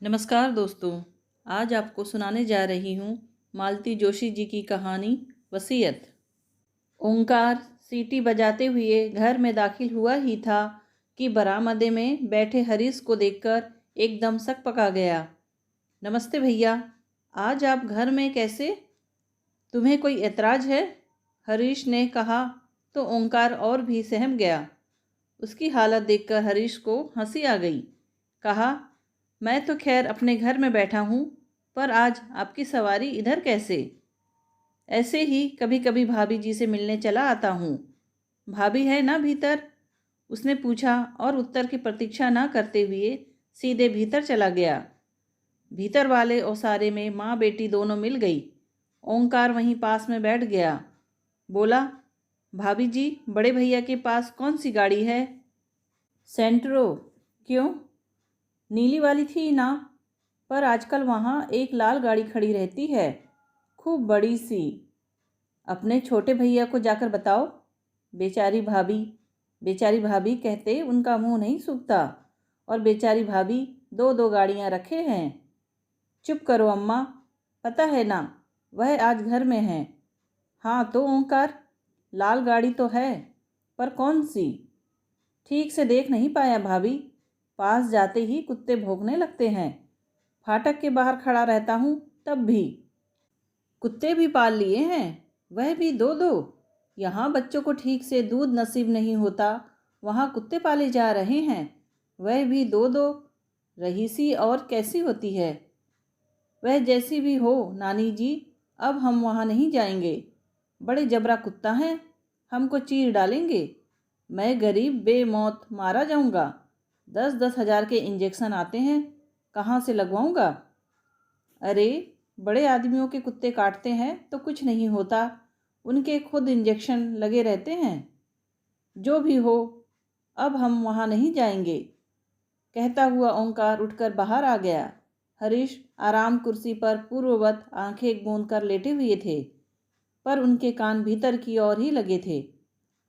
नमस्कार दोस्तों। आज आपको सुनाने जा रही हूँ मालती जोशी जी की कहानी वसीयत। ओंकार सीटी बजाते हुए घर में दाखिल हुआ ही था कि बरामदे में बैठे हरीश को देखकर एकदम सकपका गया। नमस्ते भैया, आज आप घर में कैसे? तुम्हें कोई एतराज़ है? हरीश ने कहा तो ओंकार और भी सहम गया। उसकी हालत देखकर हरीश को हंसी आ गई। कहा, मैं तो खैर अपने घर में बैठा हूँ, पर आज आपकी सवारी इधर कैसे? ऐसे ही कभी कभी भाभी जी से मिलने चला आता हूँ। भाभी है ना भीतर? उसने पूछा और उत्तर की प्रतीक्षा न करते हुए सीधे भीतर चला गया। भीतर वाले ओसारे में माँ बेटी दोनों मिल गई। ओंकार वहीं पास में बैठ गया। बोला, भाभी जी, बड़े भैया के पास कौन सी गाड़ी है? सेंट्रो। क्यों? नीली वाली थी ना, पर आजकल वहाँ एक लाल गाड़ी खड़ी रहती है, खूब बड़ी सी। अपने छोटे भैया को जाकर बताओ। बेचारी भाभी कहते उनका मुंह नहीं सूखता, और बेचारी भाभी दो दो गाड़ियाँ रखे हैं। चुप करो अम्मा, पता है ना, वह आज घर में है। हाँ तो ओंकार, लाल गाड़ी तो है, पर कौन सी? ठीक से देख नहीं पाया भाभी, पास जाते ही कुत्ते भौंकने लगते हैं। फाटक के बाहर खड़ा रहता हूँ तब भी। कुत्ते भी पाल लिए हैं, वह भी दो दो। यहाँ बच्चों को ठीक से दूध नसीब नहीं होता, वहाँ कुत्ते पाले जा रहे हैं, वह भी दो दो। रहीसी और कैसी होती है? वह जैसी भी हो नानी जी, अब हम वहाँ नहीं जाएंगे। बड़े जबरा कुत्ता हैं, हमको चीर डालेंगे। मैं गरीब बेमौत मारा जाऊंगा। 10-10 हज़ार के इंजेक्शन आते हैं, कहाँ से लगवाऊंगा? अरे, बड़े आदमियों के कुत्ते काटते हैं तो कुछ नहीं होता, उनके खुद इंजेक्शन लगे रहते हैं। जो भी हो, अब हम वहाँ नहीं जाएंगे। कहता हुआ ओंकार उठकर बाहर आ गया। हरीश आराम कुर्सी पर पूर्ववत आंखें मूंद कर लेटे हुए थे, पर उनके कान भीतर की ओर ही लगे थे।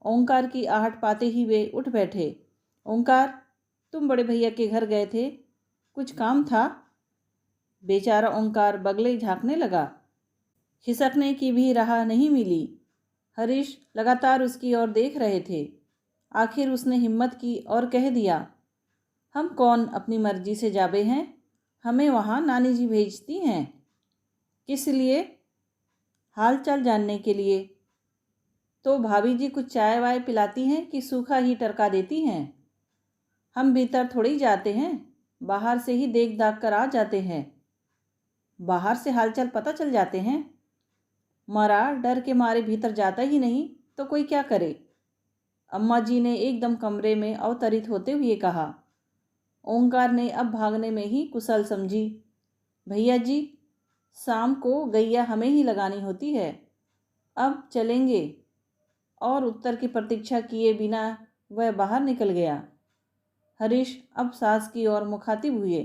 ओंकार की आहट पाते ही वे उठ बैठे। ओंकार, तुम बड़े भैया के घर गए थे, कुछ काम था? बेचारा ओंकार बगले झांकने लगा। खिसकने की भी राह नहीं मिली। हरीश लगातार उसकी ओर देख रहे थे। आखिर उसने हिम्मत की और कह दिया, हम कौन अपनी मर्जी से जाबे हैं, हमें वहाँ नानी जी भेजती हैं। किस लिए? हाल चाल जानने के लिए। तो भाभी जी कुछ चाय वाय पिलाती हैं कि सूखा ही टरका देती हैं? हम भीतर थोड़ी जाते हैं, बाहर से ही देख दाख कर आ जाते हैं। बाहर से हालचाल पता चल जाते हैं? मरा डर के मारे भीतर जाता ही नहीं तो कोई क्या करे? अम्मा जी ने एकदम कमरे में अवतरित होते हुए कहा। ओंकार ने अब भागने में ही कुशल समझी। भैया जी, शाम को गैया हमें ही लगानी होती है, अब चलेंगे। और उत्तर की प्रतीक्षा किए बिना वह बाहर निकल गया। हरीश अब सास की ओर मुखातिब हुए।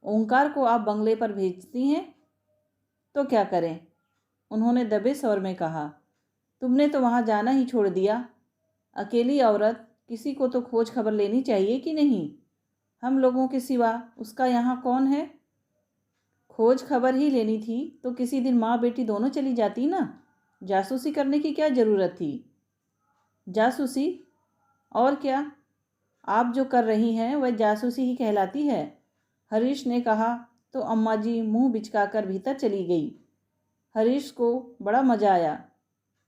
ओंकार को आप बंगले पर भेजती हैं तो क्या करें? उन्होंने दबे स्वर में कहा। तुमने तो वहाँ जाना ही छोड़ दिया। अकेली औरत, किसी को तो खोज खबर लेनी चाहिए कि नहीं? हम लोगों के सिवा उसका यहाँ कौन है? खोज खबर ही लेनी थी तो किसी दिन माँ बेटी दोनों चली जाती ना। जासूसी करने की क्या ज़रूरत थी? जासूसी? और क्या, आप जो कर रही हैं वह जासूसी ही कहलाती है। हरीश ने कहा तो अम्मा जी मुँह बिचकाकर भीतर चली गई। हरीश को बड़ा मज़ा आया।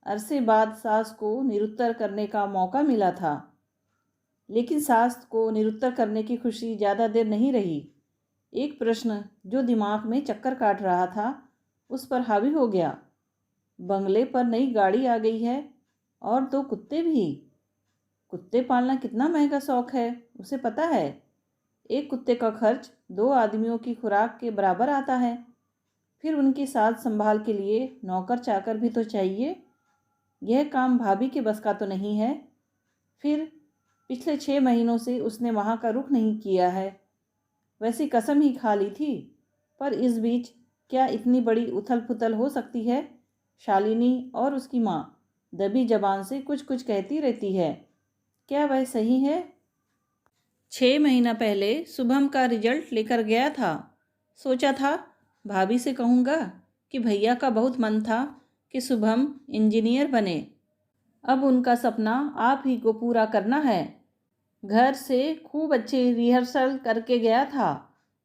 अरसे बाद सास को निरुत्तर करने का मौका मिला था, लेकिन सास को निरुत्तर करने की खुशी ज़्यादा देर नहीं रही। एक प्रश्न जो दिमाग में चक्कर काट रहा था उस पर हावी हो गया। बंगले पर नई गाड़ी आ गई है और दो कुत्ते भी। कुत्ते पालना कितना महंगा शौक है, उसे पता है। एक कुत्ते का खर्च 2 आदमियों की खुराक के बराबर आता है। फिर उनकी साज संभाल के लिए नौकर चाकर भी तो चाहिए। यह काम भाभी के बस का तो नहीं है। फिर पिछले 6 महीनों से उसने वहाँ का रुख नहीं किया है। वैसी कसम ही खा ली थी, पर इस बीच क्या इतनी बड़ी उथल पुथल हो सकती है? शालिनी और उसकी माँ दबी जबान से कुछ कुछ कहती रहती है। क्या वह सही है? 6 महीना पहले शुभम का रिजल्ट लेकर गया था। सोचा था भाभी से कहूँगा कि भैया का बहुत मन था कि शुभम इंजीनियर बने। अब उनका सपना आप ही को पूरा करना है। घर से खूब अच्छी रिहर्सल करके गया था,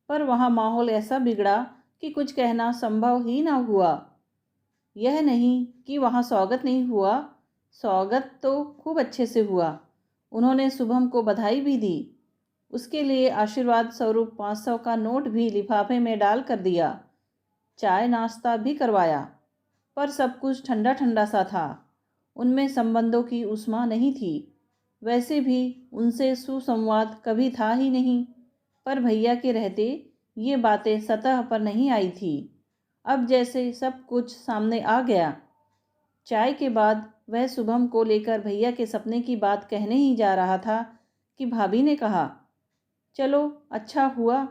पर वहाँ माहौल ऐसा बिगड़ा कि कुछ कहना संभव ही ना हुआ। यह नहीं कि वहाँ स्वागत नहीं हुआ, स्वागत तो खूब अच्छे से हुआ। उन्होंने शुभम को बधाई भी दी। उसके लिए आशीर्वाद स्वरूप 500 का नोट भी लिफाफे में डाल कर दिया। चाय नाश्ता भी करवाया, पर सब कुछ ठंडा ठंडा सा था। उनमें संबंधों की ऊष्मा नहीं थी। वैसे भी उनसे सुसंवाद कभी था ही नहीं, पर भैया के रहते ये बातें सतह पर नहीं आई थी। अब जैसे सब कुछ सामने आ गया। चाय के बाद वह शुभम को लेकर भैया के सपने की बात कहने ही जा रहा था कि भाभी ने कहा, चलो अच्छा हुआ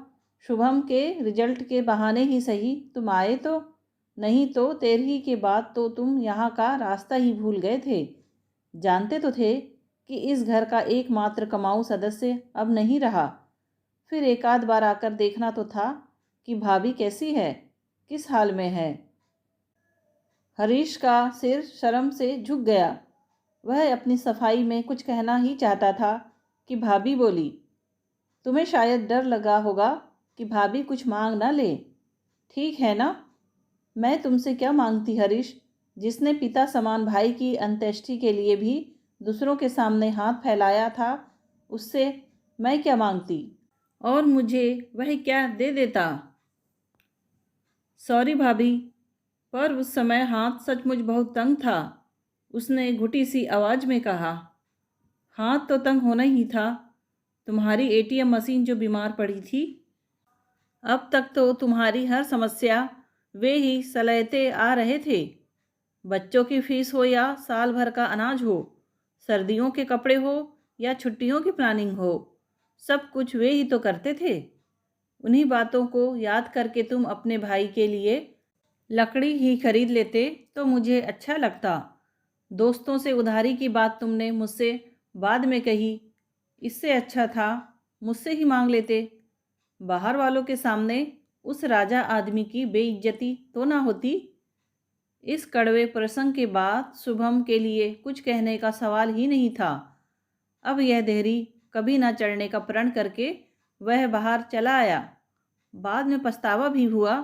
शुभम के रिजल्ट के बहाने ही सही तुम आए, तो नहीं तो 13 के बाद तो तुम यहाँ का रास्ता ही भूल गए थे। जानते तो थे कि इस घर का एकमात्र कमाऊ सदस्य अब नहीं रहा। फिर एक आध बार आकर देखना तो था कि भाभी कैसी है, किस हाल में है। हरीश का सिर शर्म से झुक गया। वह अपनी सफाई में कुछ कहना ही चाहता था कि भाभी बोली, तुम्हें शायद डर लगा होगा कि भाभी कुछ मांग ना ले। ठीक है ना? मैं तुमसे क्या मांगती हरीश, जिसने पिता समान भाई की अंत्येष्टि के लिए भी दूसरों के सामने हाथ फैलाया था, उससे मैं क्या मांगती और मुझे वह क्या दे देता। सॉरी भाभी, पर उस समय हाथ सचमुच बहुत तंग था। उसने घुटी सी आवाज़ में कहा। हाथ तो तंग होना ही था। तुम्हारी एटीएम मशीन जो बीमार पड़ी थी, अब तक तो तुम्हारी हर समस्या वे ही सलहते आ रहे थे। बच्चों की फीस हो या साल भर का अनाज हो, सर्दियों के कपड़े हो या छुट्टियों की प्लानिंग हो, सब कुछ वे ही तो करते थे। उन्हीं बातों को याद करके तुम अपने भाई के लिए लकड़ी ही खरीद लेते तो मुझे अच्छा लगता। दोस्तों से उधारी की बात तुमने मुझसे बाद में कही, इससे अच्छा था मुझसे ही मांग लेते। बाहर वालों के सामने उस राजा आदमी की बेइज्जती तो ना होती। इस कड़वे प्रसंग के बाद शुभम के लिए कुछ कहने का सवाल ही नहीं था। अब यह देहरी कभी ना चढ़ने का प्रण करके वह बाहर चला आया। बाद में पछतावा भी हुआ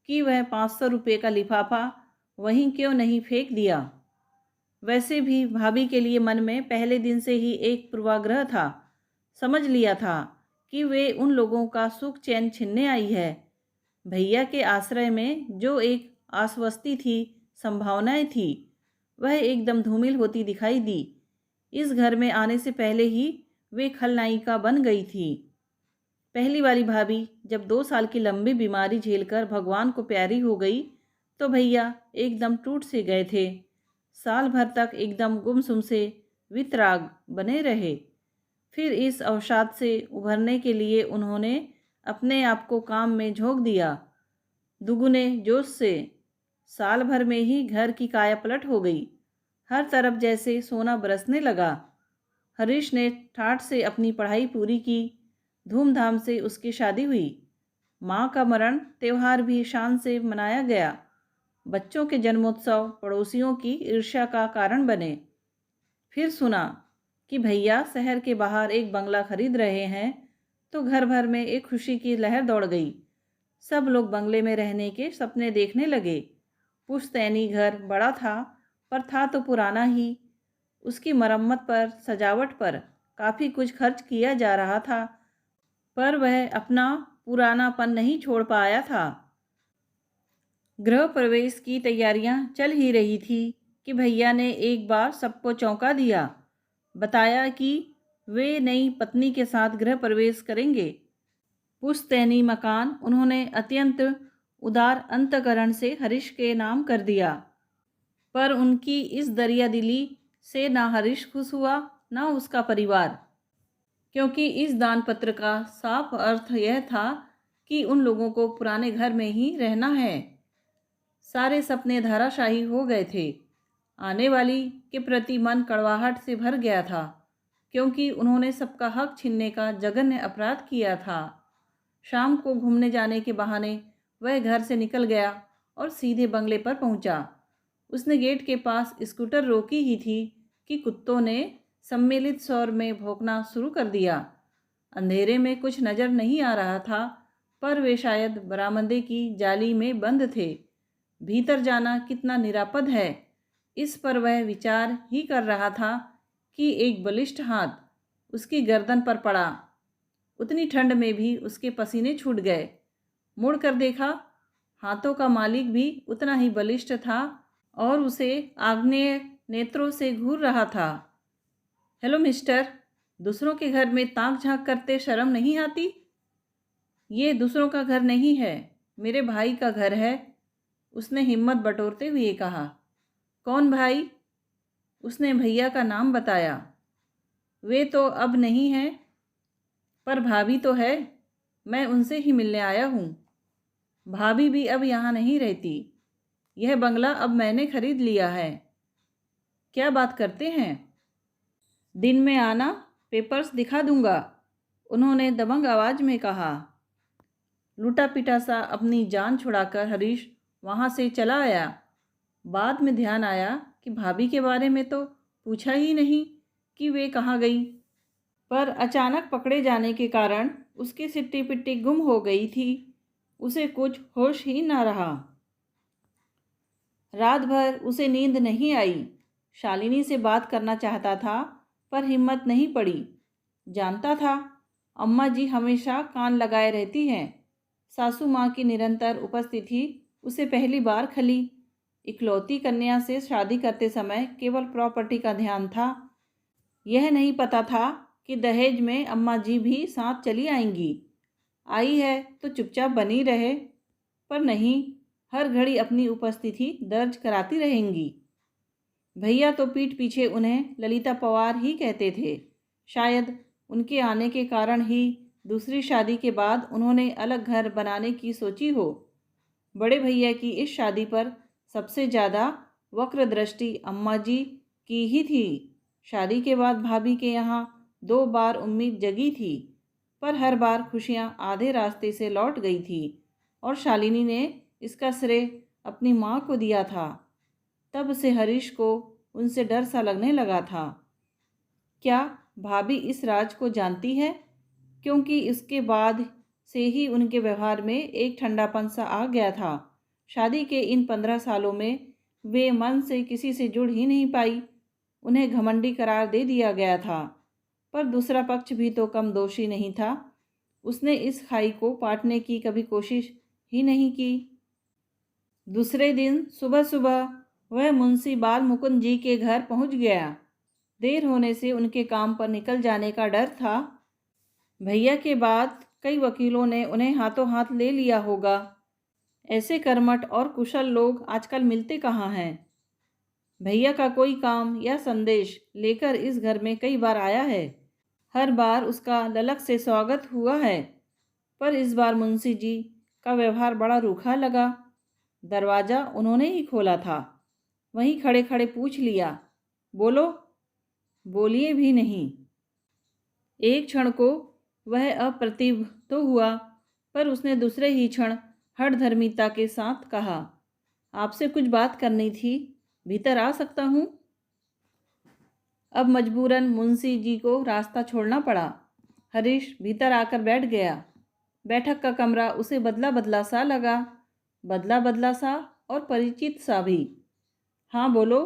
कि वह 500 रुपये का लिफाफा वहीं क्यों नहीं फेंक दिया। वैसे भी भाभी के लिए मन में पहले दिन से ही एक पूर्वाग्रह था। समझ लिया था कि वे उन लोगों का सुख चैन छीनने आई है। भैया के आश्रय में जो एक आश्वस्ति थी, संभावनाएं थी, वह एकदम धूमिल होती दिखाई दी। इस घर में आने से पहले ही वे खलनायिका बन गई थी। पहली वाली भाभी जब 2 साल की लंबी बीमारी झेलकर भगवान को प्यारी हो गई, तो भैया एकदम टूट से गए थे। साल भर तक एकदम गुमसुम से वितराग बने रहे। फिर इस अवसाद से उभरने के लिए उन्होंने अपने आप को काम में झोंक दिया, दुगुने जोश से। साल भर में ही घर की काया पलट हो गई। हर तरफ जैसे सोना बरसने लगा। हरीश ने ठाठ से अपनी पढ़ाई पूरी की। धूमधाम से उसकी शादी हुई। माँ का मरण त्यौहार भी शान से मनाया गया। बच्चों के जन्मोत्सव पड़ोसियों की ईर्ष्या का कारण बने। फिर सुना कि भैया शहर के बाहर एक बंगला खरीद रहे हैं, तो घर भर में एक खुशी की लहर दौड़ गई। सब लोग बंगले में रहने के सपने देखने लगे। पुश्तैनी घर बड़ा था, पर था तो पुराना ही। उसकी मरम्मत पर, सजावट पर काफ़ी कुछ खर्च किया जा रहा था, पर वह अपना पुरानापन नहीं छोड़ पाया था। गृह प्रवेश की तैयारियां चल ही रही थी कि भैया ने एक बार सबको चौंका दिया। बताया कि वे नई पत्नी के साथ गृह प्रवेश करेंगे। पुश्तैनी मकान उन्होंने अत्यंत उदार अंतकरण से हरीश के नाम कर दिया। पर उनकी इस दरिया दिली से ना हरीश खुश हुआ, ना उसका परिवार, क्योंकि इस दान पत्र का साफ अर्थ यह था कि उन लोगों को पुराने घर में ही रहना है। सारे सपने धाराशाही हो गए थे। आने वाली के प्रति मन कड़वाहट से भर गया था, क्योंकि उन्होंने सबका हक छीनने का जघन्य अपराध किया था। शाम को घूमने जाने के बहाने वह घर से निकल गया और सीधे बंगले पर पहुंचा। उसने गेट के पास स्कूटर रोकी ही थी कि कुत्तों ने सम्मिलित स्वर में भौंकना शुरू कर दिया। अंधेरे में कुछ नज़र नहीं आ रहा था, पर वे शायद बरामदे की जाली में बंद थे। भीतर जाना कितना निरापद है, इस पर वह विचार ही कर रहा था कि एक बलिष्ठ हाथ उसकी गर्दन पर पड़ा। उतनी ठंड में भी उसके पसीने छूट गए। मुड़ कर देखा, हाथों का मालिक भी उतना ही बलिष्ठ था और उसे आग्नेय नेत्रों से घूर रहा था। हेलो मिस्टर, दूसरों के घर में ताक झांक करते शर्म नहीं आती? ये दूसरों का घर नहीं है, मेरे भाई का घर है, उसने हिम्मत बटोरते हुए कहा। कौन भाई? उसने भैया का नाम बताया। वे तो अब नहीं हैं, पर भाभी तो है, मैं उनसे ही मिलने आया हूँ। भाभी भी अब यहाँ नहीं रहती। यह बंगला अब मैंने खरीद लिया है। क्या बात करते हैं? दिन में आना, पेपर्स दिखा दूंगा, उन्होंने दबंग आवाज में कहा। लूटा पिटा सा अपनी जान छुड़ाकर हरीश वहाँ से चला आया। बाद में ध्यान आया कि भाभी के बारे में तो पूछा ही नहीं कि वे कहाँ गई, पर अचानक पकड़े जाने के कारण उसकी सिट्टी पिट्टी गुम हो गई थी। उसे कुछ होश ही ना रहा। रात भर उसे नींद नहीं आई। शालिनी से बात करना चाहता था, पर हिम्मत नहीं पड़ी। जानता था अम्मा जी हमेशा कान लगाए रहती हैं। सासू माँ की निरंतर उपस्थिति उसे पहली बार खली। इकलौती कन्या से शादी करते समय केवल प्रॉपर्टी का ध्यान था। यह नहीं पता था कि दहेज में अम्मा जी भी साथ चली आएंगी। आई है तो चुपचाप बनी रहे, पर नहीं, हर घड़ी अपनी उपस्थिति दर्ज कराती रहेंगी। भैया तो पीठ पीछे उन्हें ललिता पवार ही कहते थे। शायद उनके आने के कारण ही दूसरी शादी के बाद उन्होंने अलग घर बनाने की सोची हो। बड़े भैया की इस शादी पर सबसे ज़्यादा वक्र दृष्टि अम्मा जी की ही थी। शादी के बाद भाभी के यहाँ 2 बार उम्मीद जगी थी, पर हर बार खुशियाँ आधे रास्ते से लौट गई थी और शालिनी ने इसका श्रेय अपनी माँ को दिया था। तब से हरीश को उनसे डर सा लगने लगा था। क्या भाभी इस राज को जानती है? क्योंकि इसके बाद से ही उनके व्यवहार में एक ठंडापन सा आ गया था। शादी के इन 15 सालों में वे मन से किसी से जुड़ ही नहीं पाई। उन्हें घमंडी करार दे दिया गया था, पर दूसरा पक्ष भी तो कम दोषी नहीं था। उसने इस खाई को पाटने की कभी कोशिश ही नहीं की। दूसरे दिन सुबह सुबह वह मुंशी बाल मुकुंद जी के घर पहुंच गया। देर होने से उनके काम पर निकल जाने का डर था। भैया के बाद कई वकीलों ने उन्हें हाथों हाथ ले लिया होगा। ऐसे कर्मठ और कुशल लोग आजकल मिलते कहाँ हैं। भैया का कोई काम या संदेश लेकर इस घर में कई बार आया है। हर बार उसका ललक से स्वागत हुआ है, पर इस बार मुंशी जी का व्यवहार बड़ा रूखा लगा। दरवाज़ा उन्होंने ही खोला था। वहीं खड़े खड़े पूछ लिया, बोलो। बोलिए भी नहीं। एक क्षण को वह अप्रतिभ तो हुआ, पर उसने दूसरे ही क्षण हठधर्मिता के साथ कहा, आपसे कुछ बात करनी थी, भीतर आ सकता हूँ? अब मजबूरन मुंशी जी को रास्ता छोड़ना पड़ा। हरीश भीतर आकर बैठ गया। बैठक का कमरा उसे बदला बदला सा लगा, बदला बदला सा और परिचित सा भी। हाँ बोलो,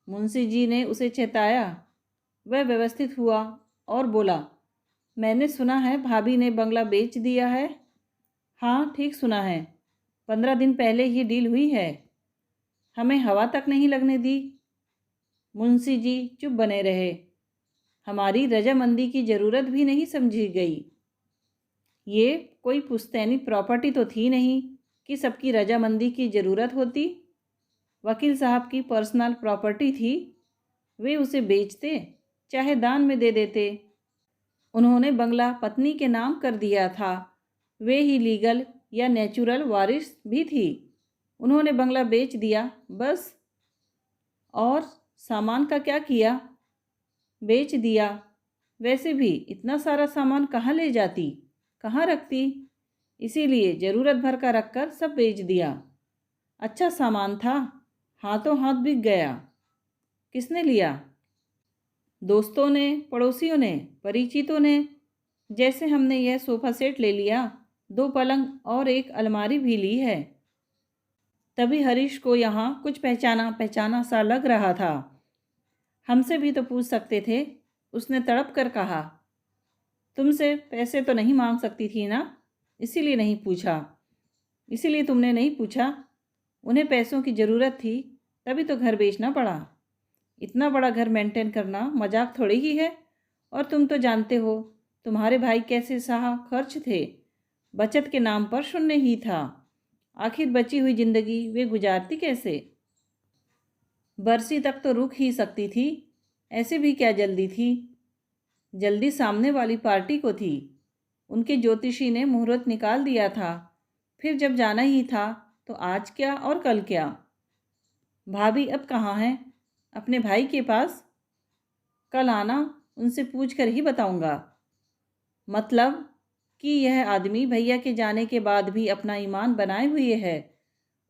मुंशी जी ने उसे चेताया। वह व्यवस्थित हुआ और बोला, मैंने सुना है भाभी ने बंगला बेच दिया है। हाँ, ठीक सुना है। 15 दिन पहले ही डील हुई है। हमें हवा तक नहीं लगने दी। मुंशी जी चुप बने रहे। हमारी रजामंदी की ज़रूरत भी नहीं समझी गई। ये कोई पुश्तैनी प्रॉपर्टी तो थी नहीं कि सबकी रजामंदी की ज़रूरत होती। वकील साहब की पर्सनल प्रॉपर्टी थी। वे उसे बेचते चाहे दान में दे देते। उन्होंने बंगला पत्नी के नाम कर दिया था। वे ही लीगल या नेचुरल वारिस भी थी। उन्होंने बंगला बेच दिया, बस। और सामान का क्या किया? बेच दिया। वैसे भी इतना सारा सामान कहाँ ले जाती, कहाँ रखती। इसीलिए ज़रूरत भर का रखकर सब बेच दिया। अच्छा सामान था, हाथों हाथ बिक गया। किसने लिया? दोस्तों ने, पड़ोसियों ने, परिचितों ने। जैसे हमने यह सोफ़ा सेट ले लिया, 2 पलंग और एक अलमारी भी ली है। तभी हरीश को यहाँ कुछ पहचाना पहचाना सा लग रहा था। हमसे भी तो पूछ सकते थे, उसने तड़प कर कहा। तुमसे पैसे तो नहीं मांग सकती थी ना, इसीलिए नहीं पूछा। इसीलिए तुमने नहीं पूछा। उन्हें पैसों की ज़रूरत थी, तभी तो घर बेचना पड़ा। इतना बड़ा घर मेंटेन करना मजाक थोड़ी ही है। और तुम तो जानते हो तुम्हारे भाई कैसे साहब खर्च थे। बचत के नाम पर शून्य ही था। आखिर बची हुई ज़िंदगी वे गुजारती कैसे? बरसी तक तो रुक ही सकती थी। ऐसे भी क्या जल्दी थी? जल्दी सामने वाली पार्टी को थी। उनके ज्योतिषी ने मुहूर्त निकाल दिया था। फिर जब जाना ही था तो आज क्या और कल क्या। भाभी अब कहाँ हैं? अपने भाई के पास। कल आना, उनसे पूछ कर ही बताऊंगा। मतलब कि यह आदमी भैया के जाने के बाद भी अपना ईमान बनाए हुए है।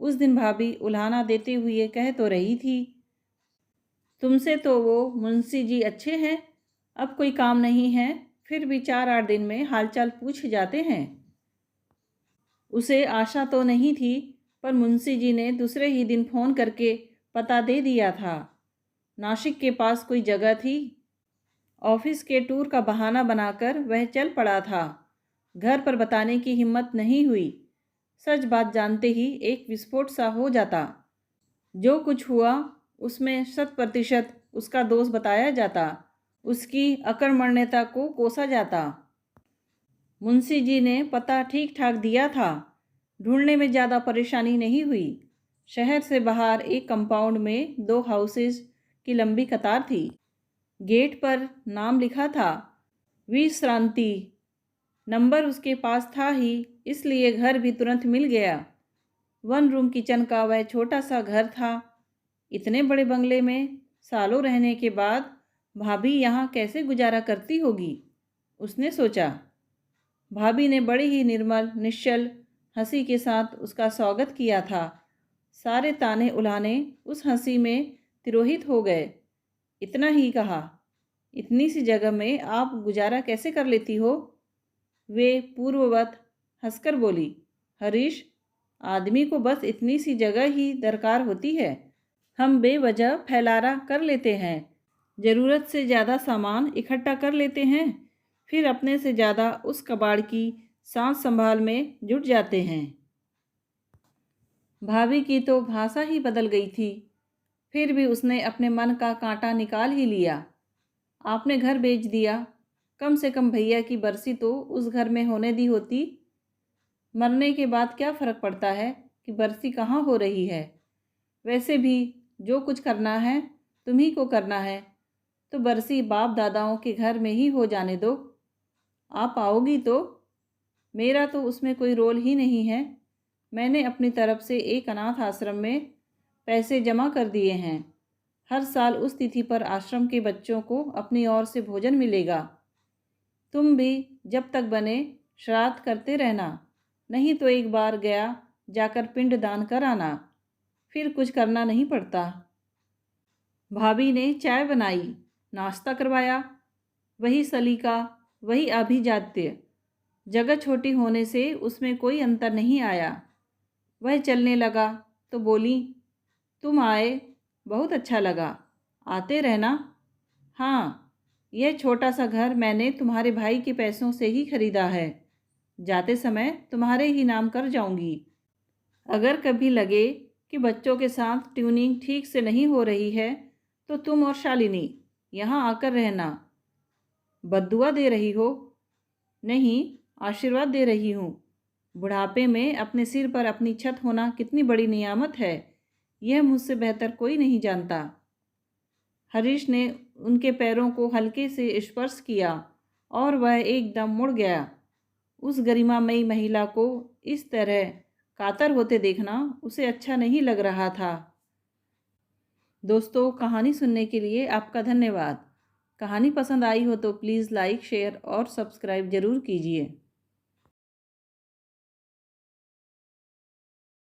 उस दिन भाभी उल्हाना देते हुए कह तो रही थी, तुमसे तो वो मुंशी जी अच्छे हैं, अब कोई काम नहीं है, फिर भी 4-8 दिन में हालचाल पूछ जाते हैं। उसे आशा तो नहीं थी, पर मुंशी जी ने दूसरे ही दिन फ़ोन करके पता दे दिया था। नासिक के पास कोई जगह थी। ऑफिस के टूर का बहाना बनाकर वह चल पड़ा था। घर पर बताने की हिम्मत नहीं हुई। सच बात जानते ही एक विस्फोट सा हो जाता। जो कुछ हुआ उसमें 100% उसका दोष बताया जाता। उसकी अकर्मण्यता को कोसा जाता। मुंशी जी ने पता ठीक ठाक दिया था। ढूंढने में ज़्यादा परेशानी नहीं हुई। शहर से बाहर एक कंपाउंड में 2 हाउसेस की लंबी कतार थी। गेट पर नाम लिखा था, विश्रांति। नंबर उसके पास था ही, इसलिए घर भी तुरंत मिल गया। 1 रूम किचन का वह छोटा सा घर था। इतने बड़े बंगले में सालों रहने के बाद भाभी यहाँ कैसे गुजारा करती होगी, उसने सोचा। भाभी ने बड़ी ही निर्मल निश्चल हंसी के साथ उसका स्वागत किया था। सारे ताने उलाने उस हंसी में तिरोहित हो गए। इतना ही कहा, इतनी सी जगह में आप गुजारा कैसे कर लेती हो? वे पूर्ववत हंसकर बोली, हरीश, आदमी को बस इतनी सी जगह ही दरकार होती है। हम बेवजह फैलारा कर लेते हैं, ज़रूरत से ज़्यादा सामान इकट्ठा कर लेते हैं, फिर अपने से ज़्यादा उस कबाड़ की सांस संभाल में जुट जाते हैं। भाभी की तो भाषा ही बदल गई थी। फिर भी उसने अपने मन का कांटा निकाल ही लिया। आपने घर बेच दिया, कम से कम भैया की बरसी तो उस घर में होने दी होती। मरने के बाद क्या फ़र्क पड़ता है कि बरसी कहाँ हो रही है। वैसे भी जो कुछ करना है तुम्ही को करना है, तो बरसी बाप दादाओं के घर में ही हो जाने दो। आप आओगी तो? मेरा तो उसमें कोई रोल ही नहीं है। मैंने अपनी तरफ से एक अनाथ आश्रम में पैसे जमा कर दिए हैं। हर साल उस तिथि पर आश्रम के बच्चों को अपनी ओर से भोजन मिलेगा। तुम भी जब तक बने श्राद्ध करते रहना, नहीं तो एक बार गया जाकर पिंड दान कर आना, फिर कुछ करना नहीं पड़ता। भाभी ने चाय बनाई, नाश्ता करवाया। वही सलीका, वही आभिजात्य। जगह छोटी होने से उसमें कोई अंतर नहीं आया। वह चलने लगा तो बोली, तुम आए, बहुत अच्छा लगा, आते रहना। हाँ, यह छोटा सा घर मैंने तुम्हारे भाई के पैसों से ही खरीदा है। जाते समय तुम्हारे ही नाम कर जाऊंगी। अगर कभी लगे कि बच्चों के साथ ट्यूनिंग ठीक से नहीं हो रही है, तो तुम और शालिनी यहाँ आकर रहना। बद्दुआ दे रही हो? नहीं, आशीर्वाद दे रही हूँ। बुढ़ापे में अपने सिर पर अपनी छत होना कितनी बड़ी नियामत है, यह मुझसे बेहतर कोई नहीं जानता। हरीश ने उनके पैरों को हल्के से स्पर्श किया और वह एकदम मुड़ गया। उस गरिमामयी महिला को इस तरह कातर होते देखना उसे अच्छा नहीं लग रहा था। दोस्तों, कहानी सुनने के लिए आपका धन्यवाद। कहानी पसंद आई हो तो प्लीज़ लाइक, शेयर और सब्सक्राइब ज़रूर कीजिए।